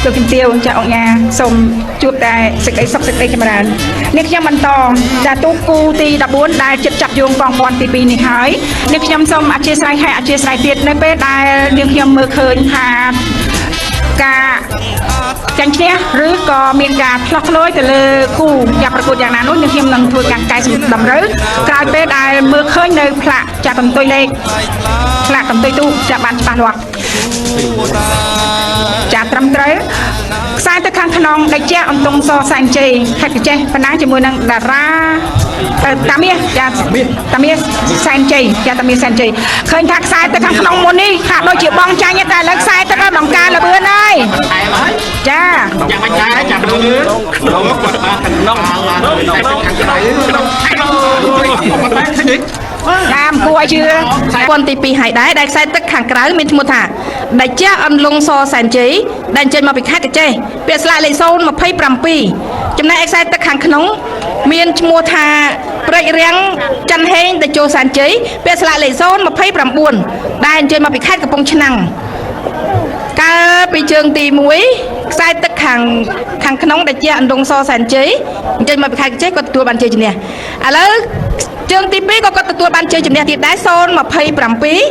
ចូលជំទាវចាអង្គញាសូមជួបតែសេចក្តីសុខសេចក្តីចម្រើននេះខ្ញុំបន្តចាទូគូទី14ដែលចិត្តចាប់យោងកងព័ន្ធទី2នេះហើយនេះខ្ញុំសូមអធិស្ឋានឲ្យអធិស្ឋានទៀតនៅពេលដែលនាងខ្ញុំមើលឃើញថាការចាញ់ឈ្នះឬក៏មានការឆ្លោះឆ្លួយទៅលើគូយ៉ាងប្រកួតយ៉ាងណានោះនាងខ្ញុំនឹងធ្វើការកែសម្តម្រូវក្រោយពេលដែលមើលឃើញនៅផ្លាកចាកន្ទុយលេខផ្លាកកន្ទុយទូចាបានច្បាស់លាស់ចាត្រឹមត្រូវខ្សែទៅខាងក្នុងដេកអន្ទង់សសែនជ័យខេត្តកញ្ចេះបណ្ដាជាមួយនឹងតារាតាមាសចាតាមាសសែនជ័យចាតាមាសសែនជ័យឃើញថាខ្សែទៅខាងក្នុងមុននេះហាក់ដូចជាបងចាញ់តែឥឡូវខ្សែទៅដល់ដង្ការលបឿនហើយចាយ៉ាងមិនដែរចាំមើលក្នុងគាត់បានក្នុងខាងក្រៅក្នុងតាមគួរឲ្យជឿព័ន្ធទី2ហើយដែរដែលខ្សែទឹកខាងក្រៅមានឈ្មោះថាដេជះអន្លង់សសែនជ័យដែលចេញមកពីខេត្តកញ្ចេះពាក្យស្លាកលេខ027ចំណែកខ្សែទឹកខាងក្នុងមានឈ្មោះថាព្រិចរាំងច័ន្ទហេងតេជោសែនជ័យពាក្យស្លាកលេខ029ដែលចេញមកពីខេត្តកំពង់ឆ្នាំងកាលពីជើងទី1ខ្សែទឹកខាងក្នុងដែលជាអន្លង់សសែនជ័យចេញមកពីខេត្តកញ្ចេះគាត់ទទួលបានជ័យជំនះឥឡូវជើងទី2ក៏គាត់ទទួលបានជ័យជំនះទៀតដែរ027